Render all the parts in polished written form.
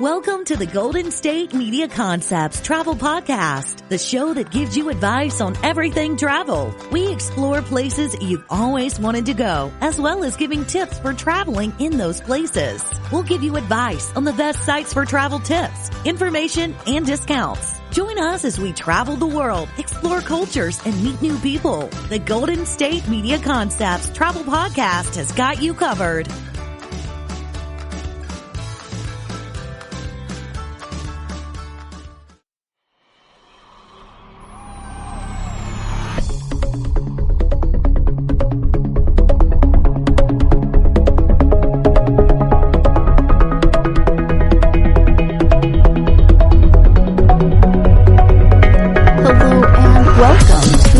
Welcome to the Golden State Media Concepts Travel Podcast, the show that gives you advice on everything travel. We explore places you've always wanted to go, as well as giving tips for traveling in those places. We'll give you advice on the best sites for travel tips, information, and discounts. Join us as we travel the world, explore cultures, and meet new people. The Golden State Media Concepts Travel Podcast has got you covered.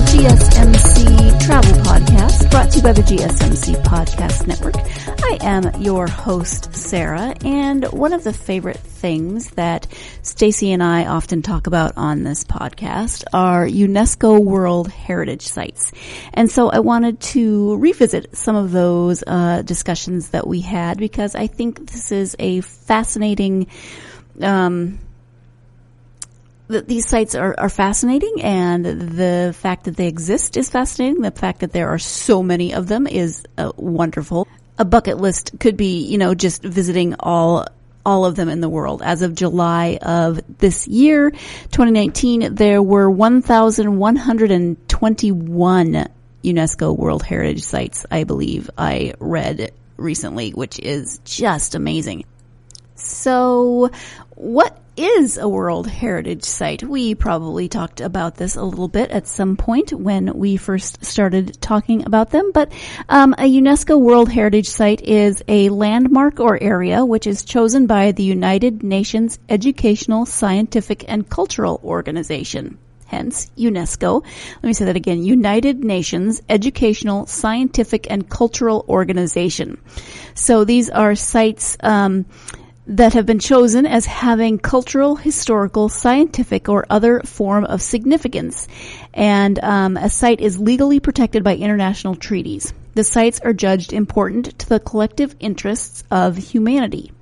GSMC Travel Podcast, brought to you by the GSMC Podcast Network. I am your host, Sarah, and one of the favorite things that Staci and I often talk about on this podcast are UNESCO World Heritage Sites. And so I wanted to revisit some of those discussions that we had, because I think this is a fascinating these sites are fascinating, and the fact that they exist is fascinating. The fact that there are so many of them is wonderful. A bucket list could be, just visiting all of them in the world. As of July of this year, 2019, there were 1,121 UNESCO World Heritage Sites, I believe I read recently, which is just amazing. So, what is a World Heritage Site? We probably talked about this a little bit at some point when we first started talking about them, but a UNESCO World Heritage Site is a landmark or area which is chosen by the United Nations Educational, Scientific, and Cultural Organization. Hence, UNESCO. Let me say that again. United Nations Educational, Scientific, and Cultural Organization. So these are sites that have been chosen as having cultural, historical, scientific, or other form of significance. And a site is legally protected by international treaties. The sites are judged important to the collective interests of humanity.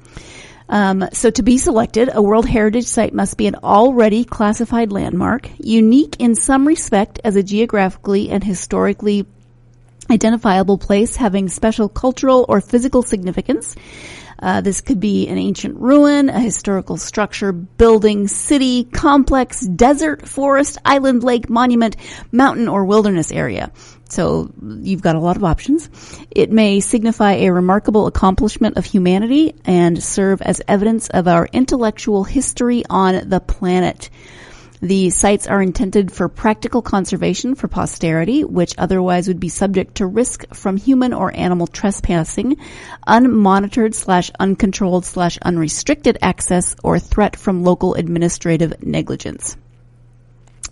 So to be selected, a World Heritage Site must be an already classified landmark, unique in some respect as a geographically and historically identifiable place having special cultural or physical significance. This could be an ancient ruin, a historical structure, building, city, complex, desert, forest, island, lake, monument, mountain, or wilderness area. So you've got a lot of options. It may signify a remarkable accomplishment of humanity and serve as evidence of our intellectual history on the planet. The sites are intended for practical conservation for posterity, which otherwise would be subject to risk from human or animal trespassing, unmonitored/uncontrolled/unrestricted access, or threat from local administrative negligence.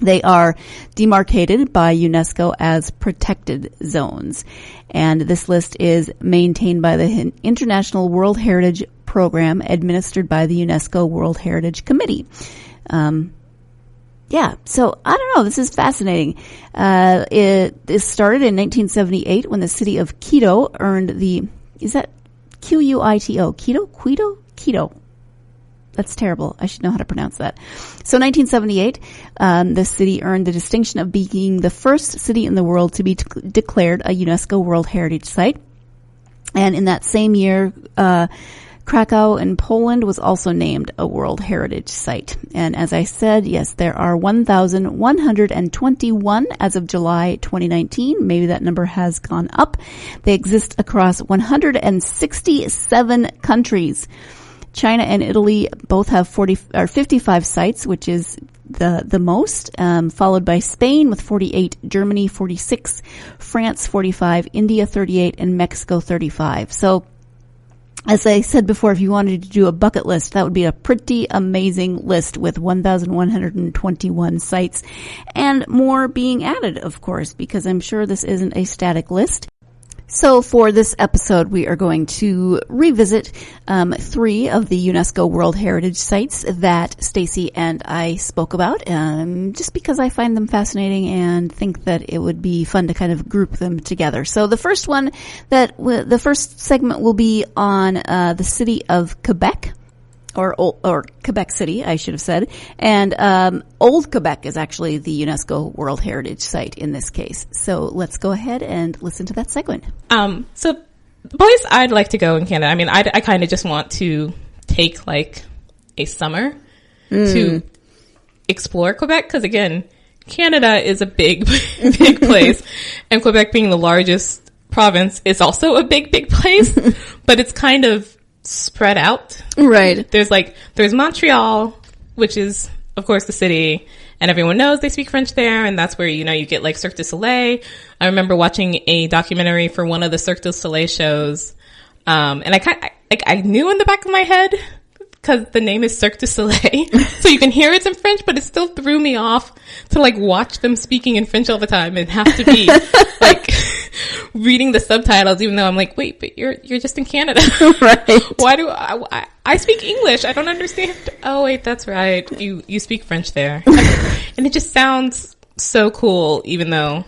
They are demarcated by UNESCO as protected zones. And this list is maintained by the International World Heritage Program, administered by the UNESCO World Heritage Committee. Yeah, so I don't know. This is fascinating. It started in 1978 when the city of Quito earned the, is that Quito? Quito. That's terrible. I should know how to pronounce that. So 1978, the city earned the distinction of being the first city in the world to be declared a UNESCO World Heritage Site. And in that same year, Krakow in Poland was also named a World Heritage Site. And as I said, yes, there are 1,121 as of July 2019. Maybe that number has gone up. They exist across 167 countries. China and Italy both have 55 sites, which is the most, followed by Spain with 48, Germany 46, France 45, India 38, and Mexico 35. So, as I said before, if you wanted to do a bucket list, that would be a pretty amazing list with 1,121 sites and more being added, of course, because I'm sure this isn't a static list. So for this episode, we are going to revisit 3 of the UNESCO World Heritage Sites that Staci and I spoke about, just because I find them fascinating and think that it would be fun to kind of group them together. So the first one, the first segment will be on the city of Quebec. or Quebec City, I should have said. And Old Quebec is actually the UNESCO World Heritage Site in this case. So let's go ahead and listen to that segment. So the place I'd like to go in Canada, I mean, I kind of just want to take like a summer to explore Quebec, because again, Canada is a big, big place, and Quebec being the largest province is also a big, big place, but it's kind of spread out. Right. There's Montreal, which is, of course, the city, and everyone knows they speak French there, and that's where, you get like Cirque du Soleil. I remember watching a documentary for one of the Cirque du Soleil shows, and I knew in the back of my head, because the name is Cirque du Soleil, so you can hear it's in French, but it still threw me off to like watch them speaking in French all the time and have to be like reading the subtitles, even though I'm like, wait, but you're just in Canada. Right. Why do I speak English? I don't understand. Oh wait, that's right. You speak French there. And it just sounds so cool, even though,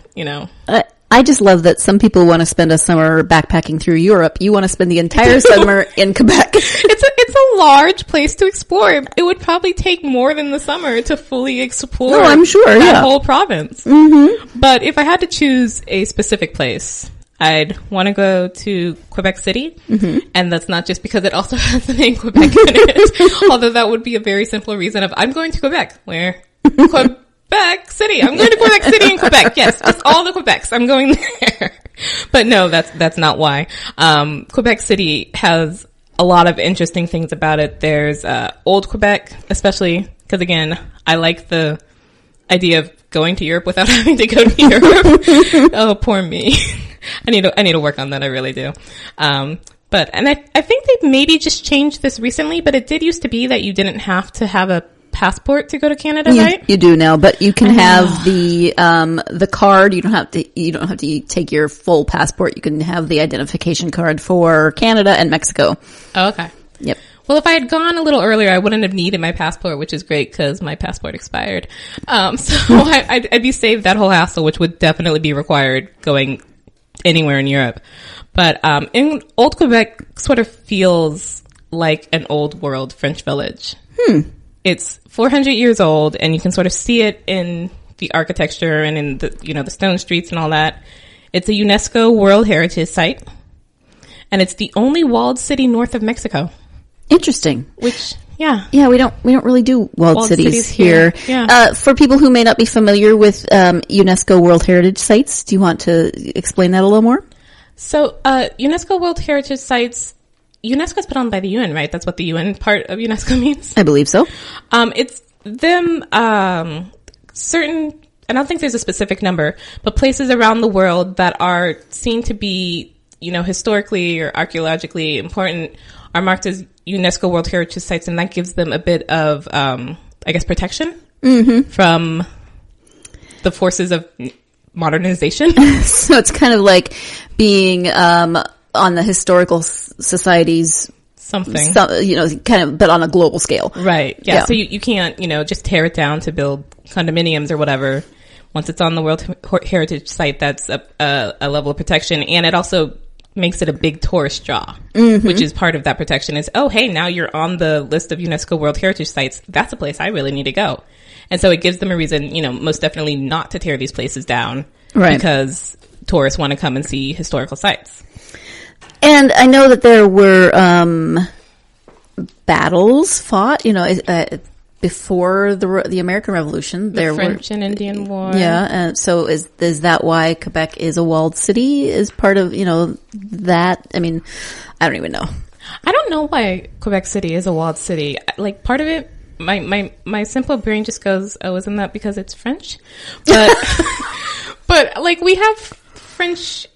I just love that some people want to spend a summer backpacking through Europe. You want to spend the entire summer in Quebec. It's a large place to explore. It would probably take more than the summer to fully explore. Oh, I'm sure, that whole province. Mm-hmm. But if I had to choose a specific place, I'd want to go to Quebec City. Mm-hmm. And that's not just because it also has the name Quebec in it. Although that would be a very simple reason of, I'm going to Quebec, where Quebec City. I'm going to Quebec City in Quebec. Yes, just all the Quebecs. I'm going there. But no, that's not why. Quebec City has a lot of interesting things about it. There's Old Quebec, especially because, again, I like the idea of going to Europe without having to go to Europe. Oh, poor me. I need to work on that. I really do. But I think they maybe just changed this recently, but it did used to be that you didn't have to have a passport to go to Canada, right? You do now, but you can have the card. You don't have to take your full passport. You can have the identification card for Canada and Mexico. Oh, okay. Yep. Well, if I had gone a little earlier, I wouldn't have needed my passport, which is great because my passport expired. So I'd be saved that whole hassle, which would definitely be required going anywhere in Europe. But in Old Quebec sort of feels like an old world French village. It's 400 years old, and you can sort of see it in the architecture and in the, the stone streets and all that. It's a UNESCO World Heritage Site, and it's the only walled city north of Mexico. Interesting. Which, yeah. Yeah, we don't really do walled cities here. Yeah. For people who may not be familiar with UNESCO World Heritage Sites, do you want to explain that a little more? So, UNESCO World Heritage Sites, UNESCO is put on by the UN, right? That's what the UN part of UNESCO means. I believe so. It's them, certain, I don't think there's a specific number, but places around the world that are seen to be, historically or archaeologically important are marked as UNESCO World Heritage Sites, and that gives them a bit of, protection from the forces of modernization. So it's kind of like being, on the historical society's something, kind of, but on a global scale. Right. Yeah. So you can't, just tear it down to build condominiums or whatever. Once it's on the World Heritage Site, that's a level of protection. And it also makes it a big tourist draw, which is part of that protection is, oh, hey, now you're on the list of UNESCO World Heritage Sites. That's a place I really need to go. And so it gives them a reason, most definitely not to tear these places down. Right. Because tourists want to come and see historical sites. And I know that there were battles fought, before the American Revolution. The French and Indian War. Yeah, and so is that why Quebec is a walled city? Is part of that? I mean, I don't even know. I don't know why Quebec City is a walled city. Like part of it, my simple brain just goes, oh, isn't that because it's French? But but like we have French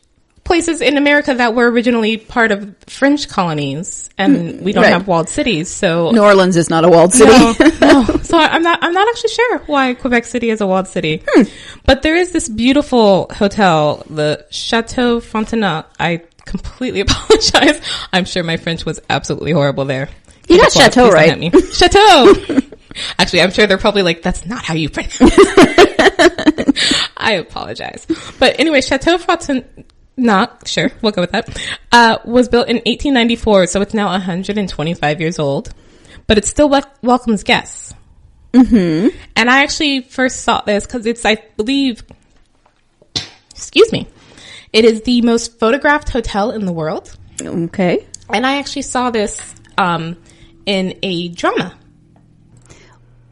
places in America that were originally part of French colonies, and we don't have walled cities. So New Orleans is not a walled city. No. So I'm not actually sure why Quebec City is a walled city. But there is this beautiful hotel, the Chateau Frontenac. I completely apologize. I'm sure my French was absolutely horrible there. You got Chateau right. Chateau. Actually, I'm sure they're probably like, that's not how you pronounce it. I apologize. But anyway, Chateau Frontenac, sure, we'll go with that, was built in 1894, so it's now 125 years old. but it still welcomes guests. Mm-hmm. And I actually first saw this because it's, I believe, excuse me, it is the most photographed hotel in the world. Okay. And I actually saw this in a drama.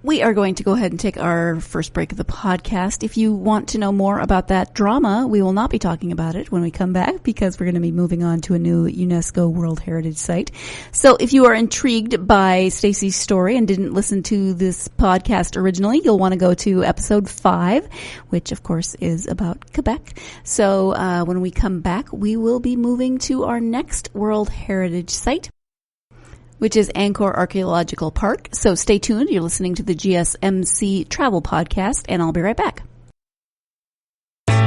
We are going to go ahead and take our first break of the podcast. If you want to know more about that drama, we will not be talking about it when we come back because we're going to be moving on to a new UNESCO World Heritage Site. So if you are intrigued by Staci's story and didn't listen to this podcast originally, you'll want to go to episode 5, which of course is about Quebec. So when we come back, we will be moving to our next World Heritage Site, which is Angkor Archaeological Park. So stay tuned. You're listening to the GSMC Travel Podcast, and I'll be right back.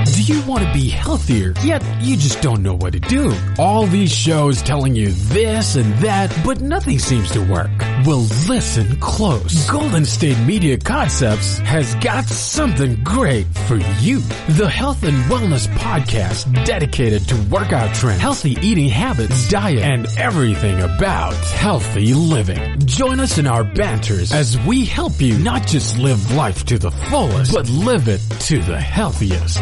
Do you want to be healthier, yet you just don't know what to do? All these shows telling you this and that, but nothing seems to work. Well, listen close. Golden State Media Concepts has got something great for you. The Health and Wellness Podcast dedicated to workout trends, healthy eating habits, diet, and everything about healthy living. Join us in our banters as we help you not just live life to the fullest, but live it to the healthiest.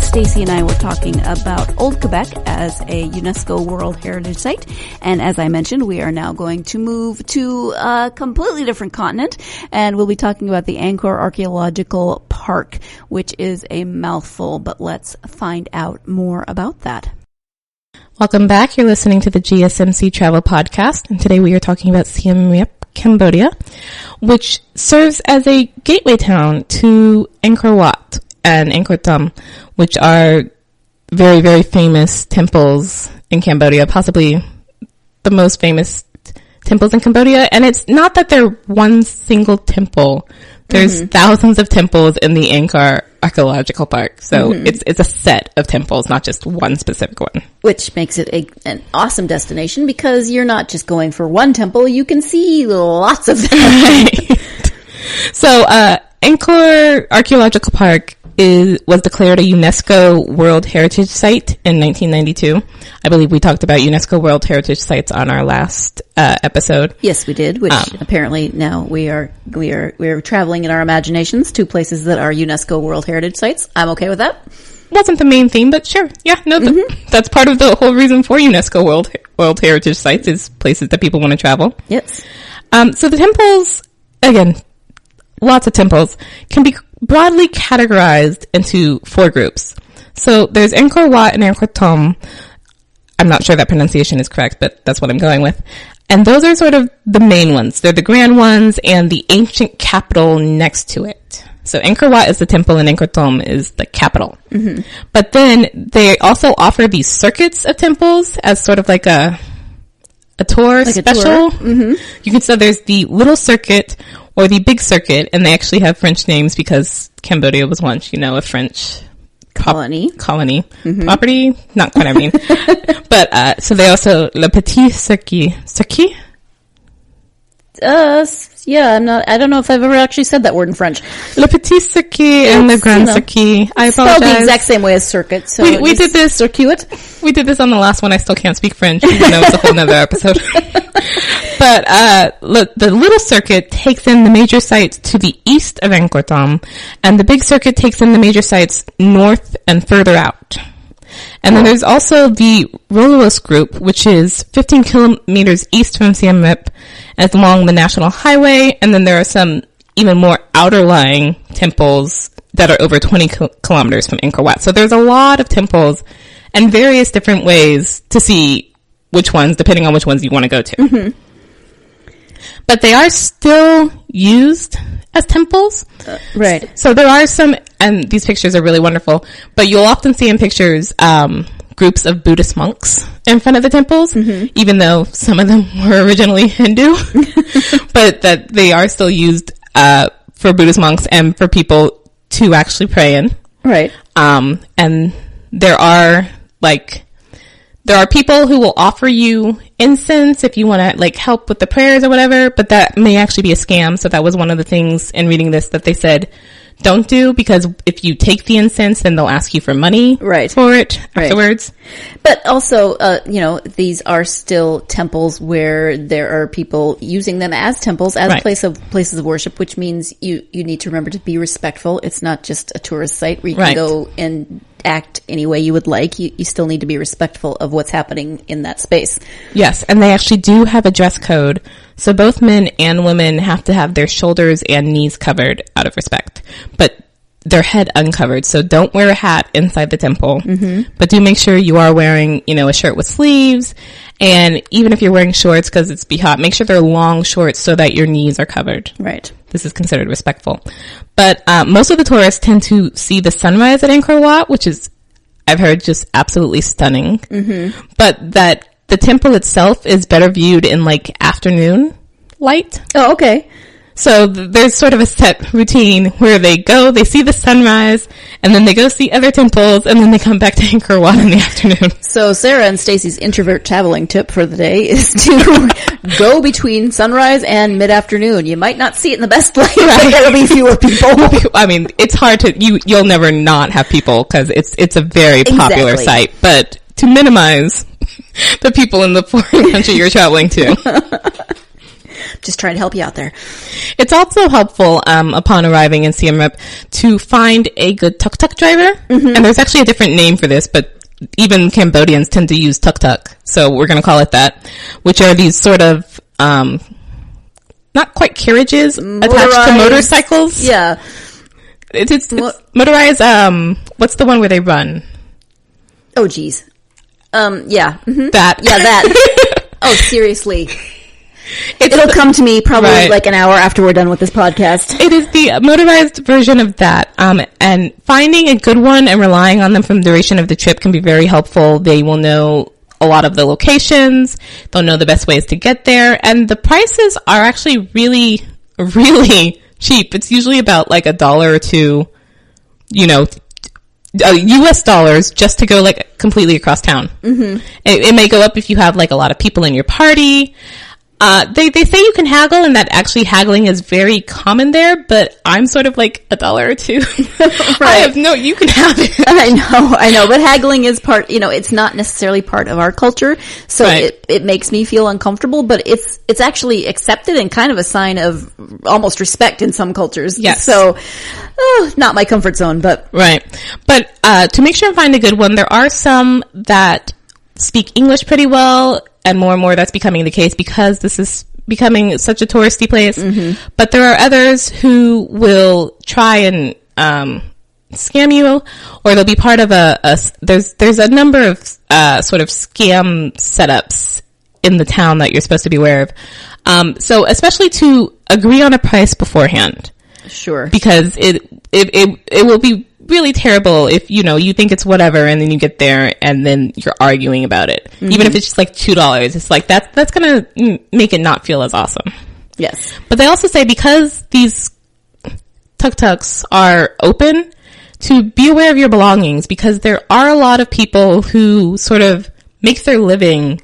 Staci and I were talking about Old Quebec as a UNESCO World Heritage Site. And as I mentioned, we are now going to move to a completely different continent. And we'll be talking about the Angkor Archaeological Park, which is a mouthful. But let's find out more about that. Welcome back. You're listening to the GSMC Travel Podcast. And today we are talking about Siem Reap, Cambodia, which serves as a gateway town to Angkor Wat and Angkor Thom, which are very, very famous temples in Cambodia, possibly the most famous temples in Cambodia. And it's not that they're one single temple. There's thousands of temples in the Angkor Archaeological Park. So it's a set of temples, not just one specific one. Which makes it an awesome destination because you're not just going for one temple. You can see lots of them. Right. So, Angkor Archaeological Park was declared a UNESCO World Heritage Site in 1992. I believe we talked about UNESCO World Heritage Sites on our last episode. Yes, we did. Which apparently now we are traveling in our imaginations to places that are UNESCO World Heritage Sites. I'm okay with that. Wasn't the main theme, but sure, yeah, no, that's part of the whole reason for UNESCO World Heritage Sites is places that people want to travel. Yes. So the temples, again, lots of temples, can be broadly categorized into 4 groups. So there's Angkor Wat and Angkor Thom. I'm not sure that pronunciation is correct, but that's what I'm going with. And those are sort of the main ones. They're the grand ones and the ancient capital next to it. So Angkor Wat is the temple and Angkor Thom is the capital. Mm-hmm. But then they also offer these circuits of temples as sort of like a tour like special. A tour. Mm-hmm. You can say there's the little circuit or the big circuit, and they actually have French names because Cambodia was once, a French colony. Mm-hmm. Property? Not quite, I mean. But, so they also, Le Petit Circuit. Circuit? Yeah, I don't know if I've ever actually said that word in French. Le Petit Circuit and Le Grand Circuit. I apologize. Spelled the exact same way as circuit. So we did this. Circuit. We did this on the last one. I still can't speak French, even though it's a whole nother episode. But, the little circuit takes in the major sites to the east of Angkor Thom, and the big circuit takes in the major sites north and further out. And then there's also the Rololos group, which is 15 kilometers east from Siem Reap, and it's along the National Highway. And then there are some even more outer-lying temples that are over 20 kilometers from Angkor Wat. So there's a lot of temples and various different ways to see which ones, depending on which ones you want to go to. Mm-hmm. But they are still used as temples. Right. So there are some, and these pictures are really wonderful, but you'll often see in pictures groups of Buddhist monks in front of the temples, even though some of them were originally Hindu, but that they are still used for Buddhist monks and for people to actually pray in. Right. And there are people who will offer you incense if you want to like help with the prayers or whatever, but that may actually be a scam. So that was one of the things in reading this that they said don't do, because if you take the incense, then they'll ask you for money for it afterwards. But also, these are still temples where there are people using them as temples, as places of worship, which means you need to remember to be respectful. It's not just a tourist site where you can go and act any way you would like. You still need to be respectful of what's happening in that space. Yes, and they actually do have a dress code. So both men and women have to have their shoulders and knees covered out of respect, but their head uncovered. So don't wear a hat inside the temple, but do make sure you are wearing, a shirt with sleeves. And even if you're wearing shorts, because it's be hot, make sure they're long shorts so that your knees are covered. Right. This is considered respectful. But most of the tourists tend to see the sunrise at Angkor Wat, which is, I've heard, just absolutely stunning. But that the temple itself is better viewed in like afternoon light. Oh, okay. So there's sort of a set routine where they go, they see the sunrise, and then they go see other temples, and then they come back to Angkor Wat in the afternoon. So Sarah and Staci's introvert traveling tip for the day is to go between sunrise and mid-afternoon. You might not see it in the best light, but there'll be fewer people. I mean, it's hard to, you'll never not have people, because it's a very popular site, but to minimize the people in the foreign country you're traveling to. Just trying to help you out there. It's also helpful upon arriving in Siem Reap to find a good tuk-tuk driver. And there's actually a different name for this, but even Cambodians tend to use tuk-tuk, so we're going to call it that, which are these sort of not quite carriages attached to motorcycles. Yeah. It's motorized. What's the one where they run? Oh, geez. Yeah. That. Yeah, that. Oh, seriously. It'll come to me probably like an hour after we're done with this podcast. It is the motorized version of that. And finding a good one and relying on them for the duration of the trip can be very helpful. They will know a lot of the locations. They'll know the best ways to get there. And the prices are actually really, really cheap. It's usually about like $1 or $2, US dollars just to go like completely across town. It may go up if you have like a lot of people in your party. They say you can haggle, and that actually haggling is very common there, but I'm sort of like $1 or $2. You can have it. I know, but haggling is part, it's not necessarily part of our culture, so it makes me feel uncomfortable, but it's actually accepted and kind of a sign of almost respect in some cultures. Yes. So, not my comfort zone, but. Right. But, to make sure and find a good one, there are some that speak English pretty well, and more that's becoming the case because this is becoming such a touristy place. But there are others who will try and scam you, or they'll be part of there's a number of sort of scam setups in the town that you're supposed to be aware of. So especially to agree on a price beforehand. Sure. Because it will be really terrible if you think it's whatever, and then you get there and then you're arguing about it. Even if it's just like $2, it's like that's gonna make it not feel as awesome. Yes. But they also say because these tuk-tuks are open, to be aware of your belongings, because there are a lot of people who sort of make their living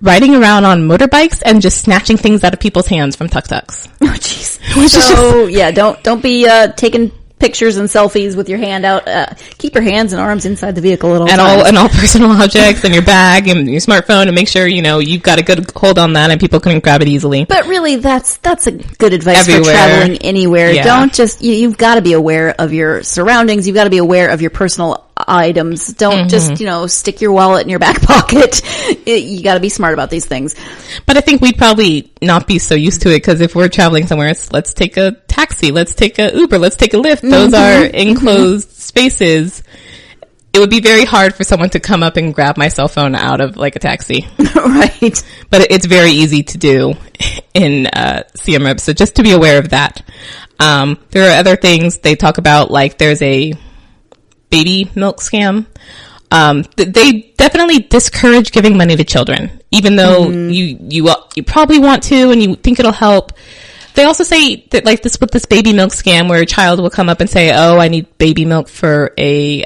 riding around on motorbikes and just snatching things out of people's hands from tuk-tuks. Oh jeez. So don't be taking pictures and selfies with your hand out. Keep your hands and arms inside the vehicle at all times. And all personal objects and your bag and your smartphone, and make sure you've got a good hold on that and people can grab it easily. But really, that's a good advice everywhere. For traveling anywhere. Yeah. Don't just you've got to be aware of your surroundings. You've got to be aware of your personal items. Don't just stick your wallet in your back pocket. You got to be smart about these things. But I think we'd probably not be so used to it, because if we're traveling somewhere, it's let's take a taxi, let's take a Uber, let's take a Lyft. Those are enclosed spaces. It would be very hard for someone to come up and grab my cell phone out of like a taxi. Right. But it's very easy to do in Siem Reap, so just to be aware of that. There are other things they talk about, like there's a baby milk scam. They definitely discourage giving money to children, even though you probably want to and you think it'll help. they also say that like this with this baby milk scam where a child will come up and say, oh, I need baby milk for a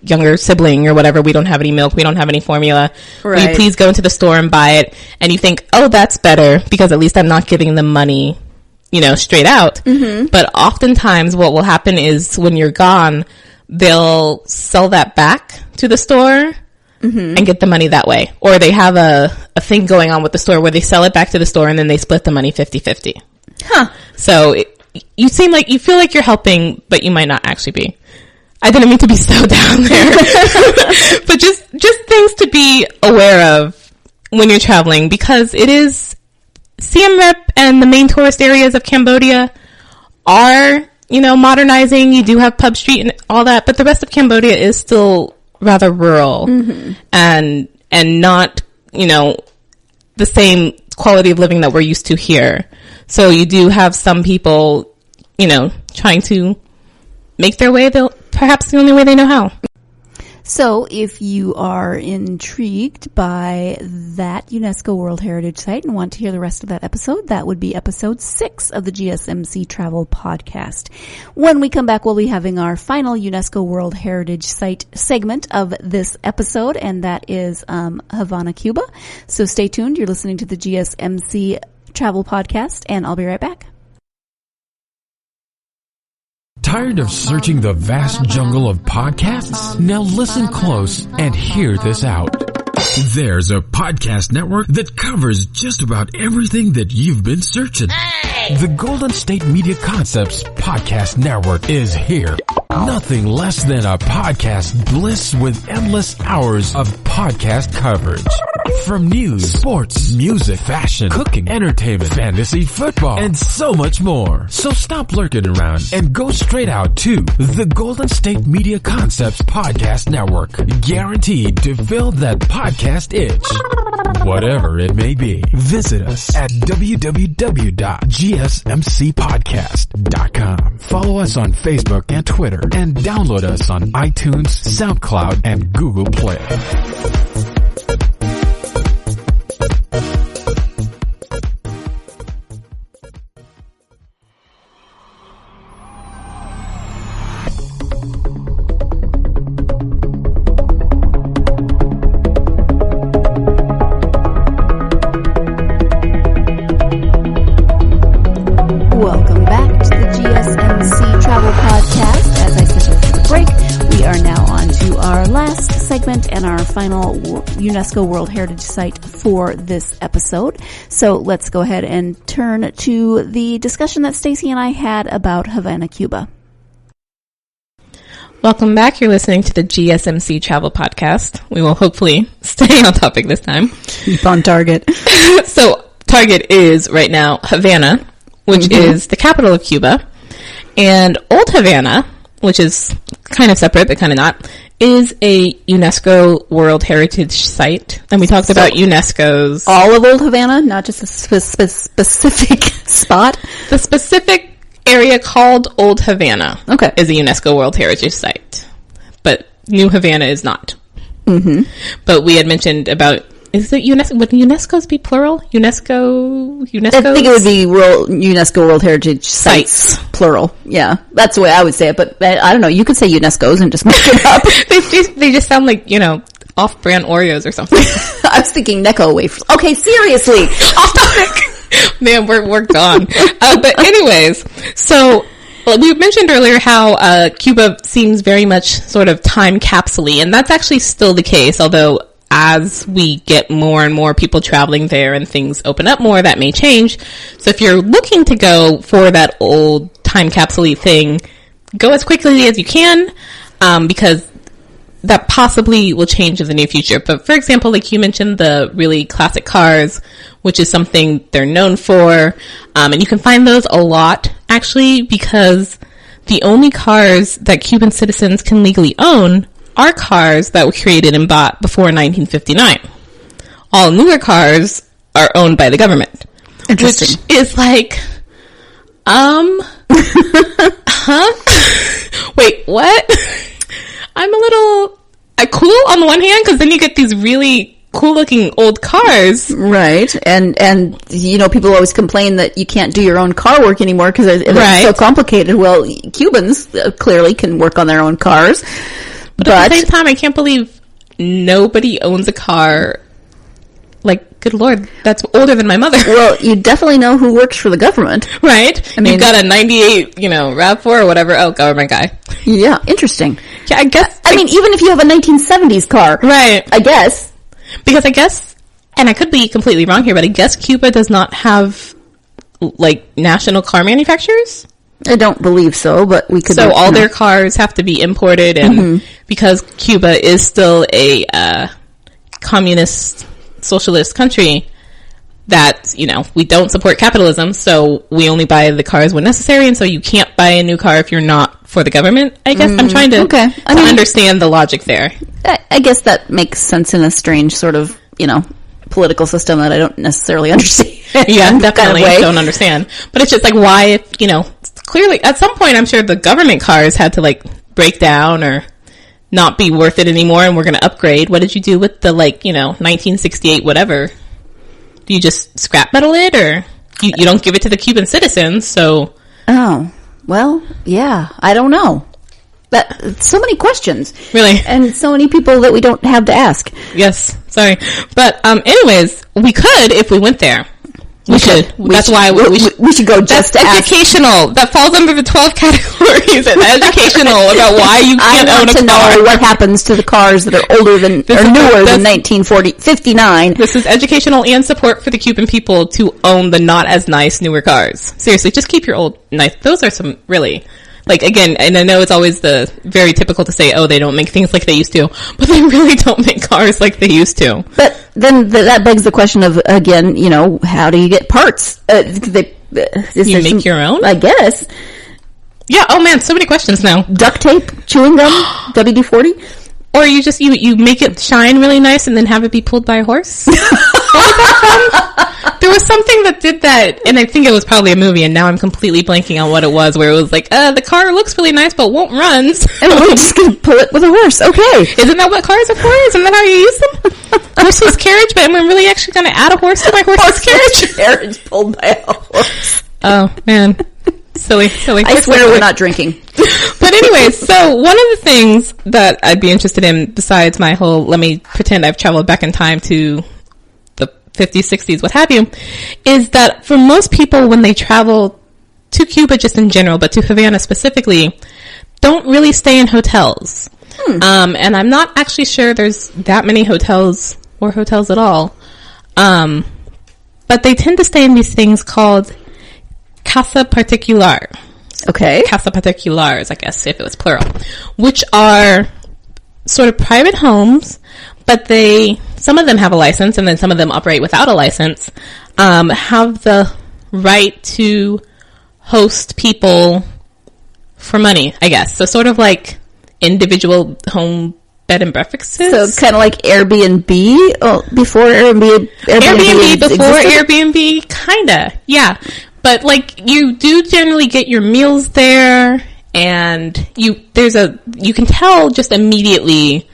younger sibling or whatever. We don't have any milk. We don't have any formula. Right. Will you please go into the store and buy it? And you think, oh, that's better because at least I'm not giving them money, you know, straight out. Mm-hmm. But oftentimes what will happen is when you're gone, they'll sell that back to the store and get the money that way. Or they have a thing going on with the store where they sell it back to the store and then they split the money 50-50. Huh. So you seem like, you feel like you're helping, but you might not actually be. I didn't mean to be so down there. But just things to be aware of when you're traveling, because it is Siem Reap and the main tourist areas of Cambodia are, you know, modernizing. You do have Pub Street and all that, but the rest of Cambodia is still rather rural and not, you know, the same quality of living that we're used to here. So you do have some people, you know, trying to make their way perhaps the only way they know how. So if you are intrigued by that UNESCO World Heritage Site and want to hear the rest of that episode, that would be episode 6 of the GSMC Travel Podcast. When we come back, we'll be having our final UNESCO World Heritage Site segment of this episode, and that is Havana, Cuba. So stay tuned. You're listening to the GSMC Travel Podcast, and I'll be right back. Tired of searching the vast jungle of podcasts? Now listen close and hear this out. There's a podcast network that covers just about everything that you've been searching. Hey! The Golden State Media Concepts Podcast Network is here. Nothing less than a podcast bliss with endless hours of podcast coverage. From news, sports, music, fashion, cooking, entertainment, fantasy, football, and so much more. So stop lurking around and go straight out to the Golden State Media Concepts Podcast Network. Guaranteed to fill that podcast itch. Whatever it may be. Visit us at www.gsmcpodcast.com. Follow us on Facebook and Twitter, and download us on iTunes, SoundCloud, and Google Play. Welcome back to the GSMC Travel Podcast. As I said before the break, we are now on to our last segment and our final UNESCO World Heritage Site for this episode. So let's go ahead and turn to the discussion that Staci and I had about Havana, Cuba. Welcome back. You're listening to the GSMC Travel Podcast. We will hopefully stay on topic this time. Keep on target. So target is right now Havana, which is the capital of Cuba, and Old Havana, which is kind of separate but kind of not, is a UNESCO World Heritage Site. And we talked about UNESCO's... All of Old Havana, not just a specific spot? The specific area called Old Havana is a UNESCO World Heritage Site. But New Havana is not. But we had mentioned about... Is it UNESCO? Would UNESCO's be plural? UNESCO? I think it would be UNESCO World Heritage Sites, plural. Yeah, that's the way I would say it. But I don't know. You could say UNESCO's and just make it up. they just sound like, you know, off-brand Oreos or something. I was thinking Necco wafers. Okay, seriously, off topic. Man, we're gone. But anyways, so we mentioned earlier how Cuba seems very much sort of time capsule-y, and that's actually still the case, although as we get more and more people traveling there and things open up more, that may change. So if you're looking to go for that old time capsule thing, go as quickly as you can, because that possibly will change in the near future. But for example, like you mentioned, the really classic cars, which is something they're known for, and you can find those a lot actually, because the only cars that Cuban citizens can legally own are cars that were created and bought before 1959. All newer cars are owned by the government. Interesting. Which is like, wait, what? I'm a little, cool on the one hand, because then you get these really cool looking old cars. Right. And, people always complain that you can't do your own car work anymore because it's so complicated. Well, Cubans clearly can work on their own cars. But at the same time, I can't believe nobody owns a car. Like, good Lord, that's older than my mother. Well, you definitely know who works for the government. Right? I mean, you've got a 98, RAV4 or whatever. Oh, government guy. Yeah, interesting. Yeah, I guess. I mean, even if you have a 1970s car. Right. I guess. Because I guess, and I could be completely wrong here, but I guess Cuba does not have, national car manufacturers? I don't believe so, but we could. So all their cars have to be imported, and because Cuba is still a communist, socialist country, that, we don't support capitalism, so we only buy the cars when necessary, and so you can't buy a new car if you're not for the government, I guess. I'm trying to understand the logic there. I guess that makes sense in a strange sort of, political system that I don't necessarily understand. Yeah, definitely don't understand. But it's just like, why, clearly, at some point, I'm sure the government cars had to, break down or not be worth it anymore, and we're going to upgrade. What did you do with the 1968 whatever? Do you just scrap metal it, or you don't give it to the Cuban citizens? So well, yeah, I don't know. So many questions, really, and so many people that we don't have to ask. Yes, sorry, but anyways, we could if we went there. We should. That's why we should go just to educational. That falls under the 12 categories. Educational about why you can't own a car. I want to know what happens to the cars that are older than or newer than 1959. This is educational and support for the Cuban people to own the not as nice newer cars. Seriously, just keep your old nice. Those are some really. Again, and I know it's always very typical to say, oh, they don't make things like they used to, but they really don't make cars like they used to. But then that begs the question of, again, how do you get parts? You make your own? I guess. Yeah, oh man, so many questions now. Duct tape, chewing gum, WD-40? Or you just, you make it shine really nice and then have it be pulled by a horse? There was something that did that, and I think it was probably a movie, and now I'm completely blanking on what it was, where it was the car looks really nice, but won't run. And we're just going to pull it with a horse. Okay. Isn't that what cars are for? Isn't that how you use them? Horseless carriage, but we're really actually going to add a horse to my horseless carriage? Carriage pulled by a horse. Oh, man. Silly. I swear we're not drinking. But anyways, so one of the things that I'd be interested in, besides my whole, let me pretend I've traveled back in time to the 50s, 60s, what have you, is that for most people when they travel to Cuba just in general, but to Havana specifically, don't really stay in hotels. And I'm not actually sure there's that many hotels or hotels at all. But they tend to stay in these things called Casa Particular. Okay. Casa Particulars, I guess, if it was plural, which are sort of private homes, but some of them have a license, and then some of them operate without a license, have the right to host people for money, I guess. So sort of like individual home bed and breakfasts. So kind of like Airbnb? Oh, before Airbnb before Airbnb, kinda, yeah. But you do generally get your meals there, and you can tell just immediately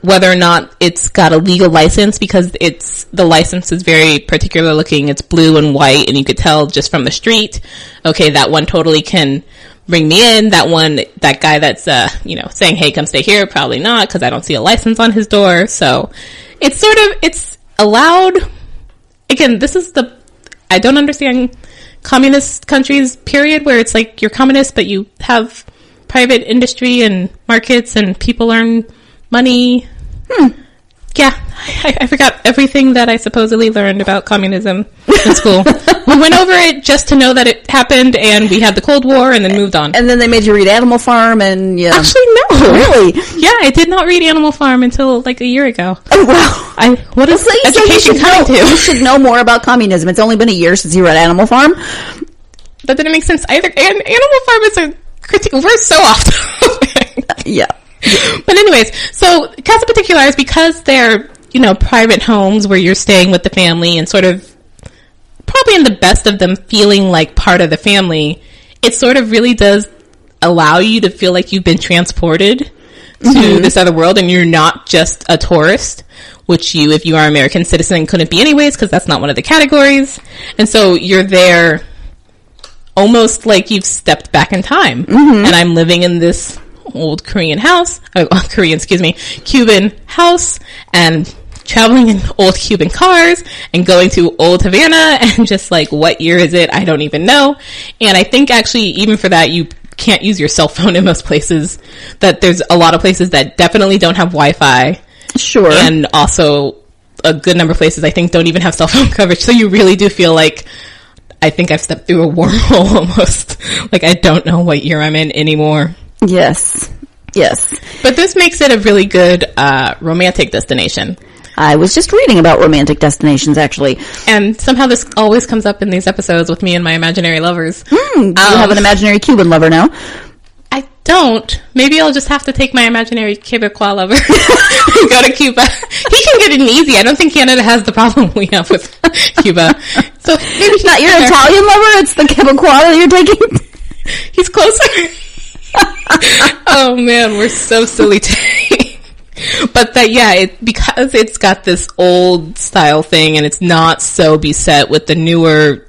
whether or not it's got a legal license, because the license is very particular looking. It's blue and white, and you could tell just from the street, okay, that one totally can bring me in. That guy that's saying, hey, come stay here, probably not, because I don't see a license on his door. So it's allowed. Again, I don't understand communist countries, period, where it's you're communist, but you have private industry and markets and people earn money. Yeah, I forgot everything that I supposedly learned about communism in school. We went over it just to know that it happened, and we had the Cold War, and then moved on. And then they made you read Animal Farm, and yeah. Actually, no. Really? Yeah, I did not read Animal Farm until a year ago. Oh, wow. What is education coming to? You should know more about communism. It's only been a year since you read Animal Farm. That didn't make sense either. And Animal Farm is a critique. We're so off topic. Yeah. But anyways, so Casa Particular is because they're, private homes where you're staying with the family and sort of probably in the best of them feeling like part of the family. It sort of really does allow you to feel like you've been transported to this other world, and you're not just a tourist, which you, if you are an American citizen, couldn't be anyways, because that's not one of the categories. And so you're there almost like you've stepped back in time. And I'm living in this old Cuban house, and traveling in old Cuban cars and going to old Havana, and just like, what year is it? I don't even know. And I think actually, even for that, you can't use your cell phone in most places. That there's a lot of places that definitely don't have Wi-Fi. Sure. And also a good number of places I think don't even have cell phone coverage. So you really do feel like, I think I've stepped through a wormhole almost. Like, I don't know what year I'm in anymore. Yes. But this makes it a really good romantic destination. I was just reading about romantic destinations, actually. And somehow this always comes up in these episodes with me and my imaginary lovers. Do you have an imaginary Cuban lover now? I don't. Maybe I'll just have to take my imaginary Quebecois lover and go to Cuba. He can get it easy. I don't think Canada has the problem we have with Cuba. So maybe he's not your Italian lover, it's the Quebecois that you're taking? He's closer. Oh man, we're so silly today. But that, yeah, because it's got this old style thing, and it's not so beset with the newer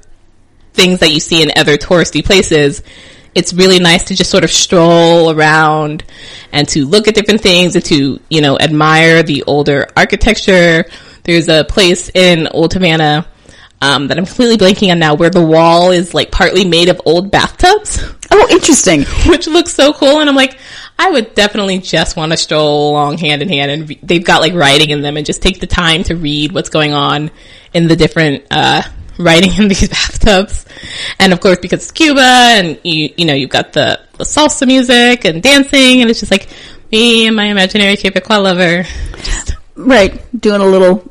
things that you see in other touristy places, it's really nice to just sort of stroll around and to look at different things and to, admire the older architecture. There's a place in Old Havana that I'm completely blanking on now, where the wall is like partly made of old bathtubs. Oh, interesting. Which looks so cool. And I'm like, I would definitely just want to stroll along hand in hand, and they've got like writing in them, and just take the time to read what's going on in the different writing in these bathtubs. And of course, because it's Cuba, and you've got the salsa music and dancing, and it's just like me and my imaginary Quebecois lover. Right, doing a little.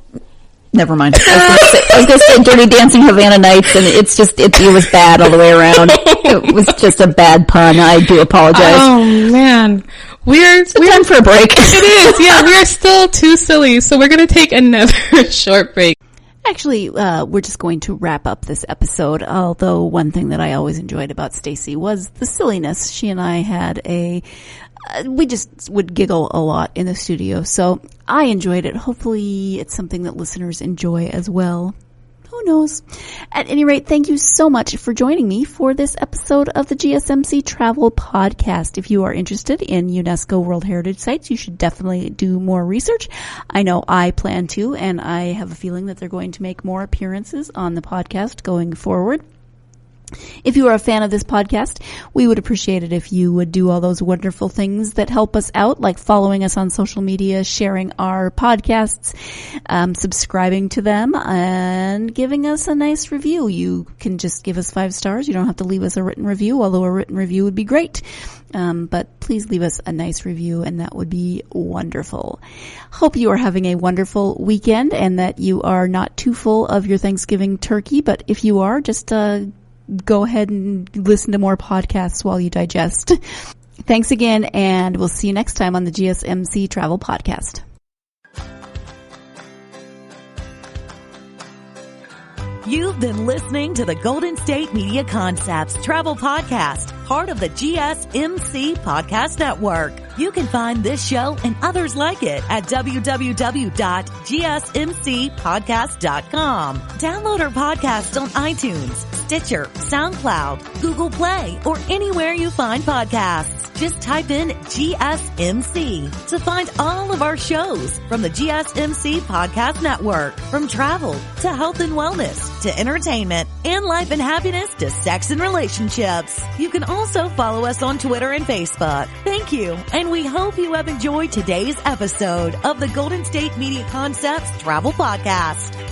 Never mind. I was going to say Dirty Dancing Havana Nights, and it was bad all the way around. It was just a bad pun. I do apologize. Oh man. We're time for a break. It is, yeah. We are still too silly, so we're going to take another short break. Actually, we're just going to wrap up this episode, although one thing that I always enjoyed about Staci was the silliness. She and I had we just would giggle a lot in the studio, so I enjoyed it. Hopefully it's something that listeners enjoy as well. Who knows? At any rate, thank you so much for joining me for this episode of the GSMC Travel Podcast. If you are interested in UNESCO World Heritage Sites, you should definitely do more research. I know I plan to, and I have a feeling that they're going to make more appearances on the podcast going forward. If you are a fan of this podcast, we would appreciate it if you would do all those wonderful things that help us out, like following us on social media, sharing our podcasts, subscribing to them, and giving us a nice review. You can just give us 5 stars. You don't have to leave us a written review, although a written review would be great. But please leave us a nice review, and that would be wonderful. Hope you are having a wonderful weekend and that you are not too full of your Thanksgiving turkey. But if you are, just go ahead and listen to more podcasts while you digest. Thanks again, and we'll see you next time on the GSMC Travel Podcast. You've been listening to the Golden State Media Concepts Travel Podcast, part of the GSMC Podcast Network. You can find this show and others like it at www.gsmcpodcast.com. Download our podcast on iTunes, Stitcher, SoundCloud, Google Play, or anywhere you find podcasts. Just type in GSMC to find all of our shows from the GSMC Podcast Network. From travel to health and wellness to entertainment and life and happiness to sex and relationships. You can also follow us on Twitter and Facebook. Thank you, and we hope you have enjoyed today's episode of the Golden State Media Concepts Travel Podcast.